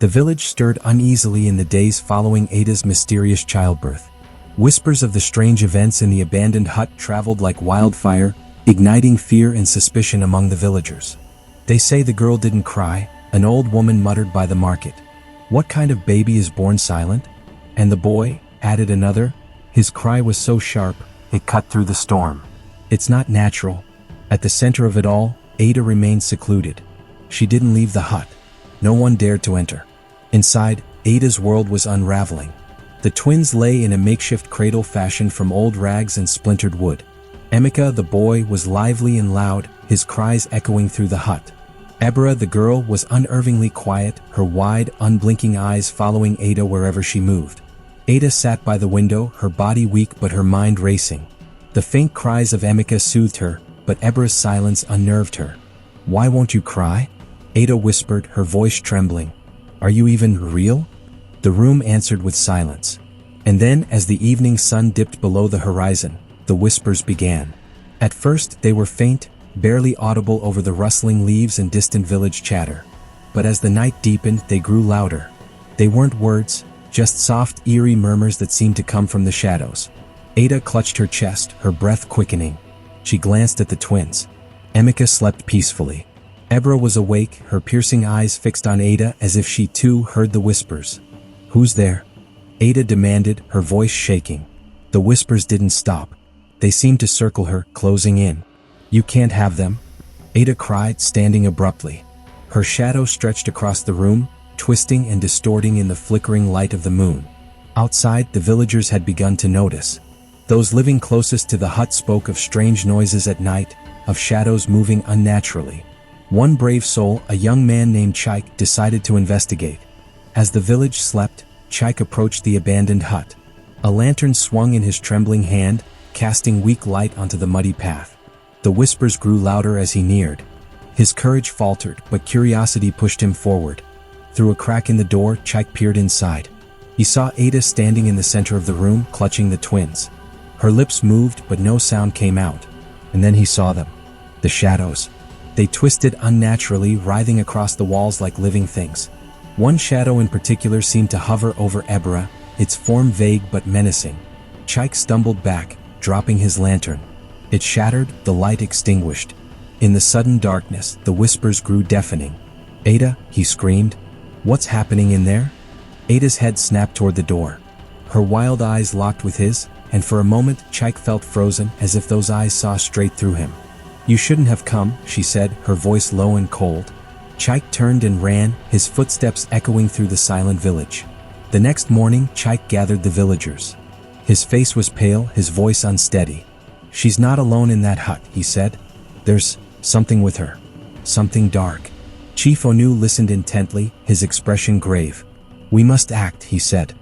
The village stirred uneasily in the days following Ada's mysterious childbirth. Whispers of the strange events in the abandoned hut traveled like wildfire, igniting fear and suspicion among the villagers. "They say the girl didn't cry," an old woman muttered by the market. "What kind of baby is born silent?" "And the boy," added another. "His cry was so sharp, it cut through the storm." "It's not natural." At the center of it all, Ada remained secluded. She didn't leave the hut. No one dared to enter. Inside, Ada's world was unraveling. The twins lay in a makeshift cradle fashioned from old rags and splintered wood. Emeka, the boy, was lively and loud, his cries echoing through the hut. Ebra, the girl, was unnervingly quiet, her wide, unblinking eyes following Ada wherever she moved. Ada sat by the window, her body weak but her mind racing. The faint cries of Emeka soothed her, but Ebra's silence unnerved her. "Why won't you cry?" Ada whispered, her voice trembling. "Are you even real?" The room answered with silence. And then, as the evening sun dipped below the horizon, the whispers began. At first, they were faint, barely audible over the rustling leaves and distant village chatter. But as the night deepened, they grew louder. They weren't words, just soft, eerie murmurs that seemed to come from the shadows. Ada clutched her chest, her breath quickening. She glanced at the twins. Emeka slept peacefully. Ebra was awake, her piercing eyes fixed on Ada as if she too heard the whispers. "Who's there?" Ada demanded, her voice shaking. The whispers didn't stop. They seemed to circle her, closing in. "You can't have them," Ada cried, standing abruptly. Her shadow stretched across the room, twisting and distorting in the flickering light of the moon. Outside, the villagers had begun to notice. Those living closest to the hut spoke of strange noises at night, of shadows moving unnaturally. One brave soul, a young man named Chike, decided to investigate. As the village slept, Chike approached the abandoned hut. A lantern swung in his trembling hand, casting weak light onto the muddy path. The whispers grew louder as he neared. His courage faltered, but curiosity pushed him forward. Through a crack in the door, Chike peered inside. He saw Ada standing in the center of the room, clutching the twins. Her lips moved, but no sound came out. And then he saw them. The shadows. They twisted unnaturally, writhing across the walls like living things. One shadow in particular seemed to hover over Ebra, its form vague but menacing. Chike stumbled back, dropping his lantern. It shattered, the light extinguished. In the sudden darkness, the whispers grew deafening. "Ada," he screamed. "What's happening in there?" Ada's head snapped toward the door. Her wild eyes locked with his, and for a moment Chike felt frozen, as if those eyes saw straight through him. "You shouldn't have come," she said, her voice low and cold. Chike turned and ran, his footsteps echoing through the silent village. The next morning, Chike gathered the villagers. His face was pale, his voice unsteady. "She's not alone in that hut," he said. "There's something with her. Something dark." Chief Onu listened intently, his expression grave. "We must act," he said.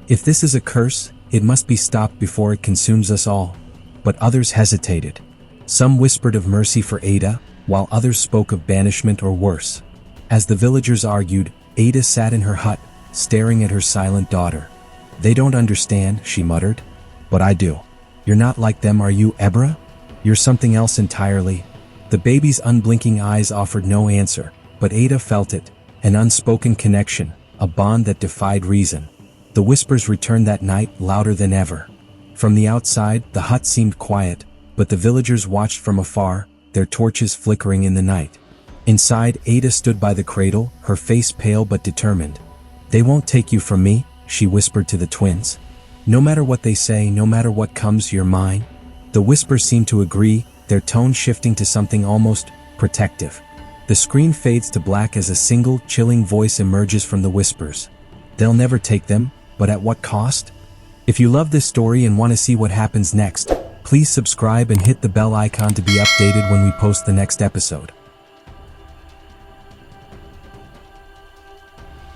"If this is a curse, it must be stopped before it consumes us all." But others hesitated. Some whispered of mercy for Ada, while others spoke of banishment or worse. As the villagers argued, Ada sat in her hut, staring at her silent daughter. "They don't understand," she muttered. "But I do. You're not like them, are you, Ebra? You're something else entirely." The baby's unblinking eyes offered no answer, but Ada felt it, an unspoken connection, a bond that defied reason. The whispers returned that night, louder than ever. From the outside, the hut seemed quiet, but the villagers watched from afar, their torches flickering in the night. Inside, Ada stood by the cradle, her face pale but determined. "They won't take you from me," she whispered to the twins. "No matter what they say, no matter what comes, you're mine." The whispers seemed to agree, their tone shifting to something almost protective. The screen fades to black as a single, chilling voice emerges from the whispers. "They'll never take them, but at what cost?" If you love this story and want to see what happens next, please subscribe and hit the bell icon to be updated when we post the next episode.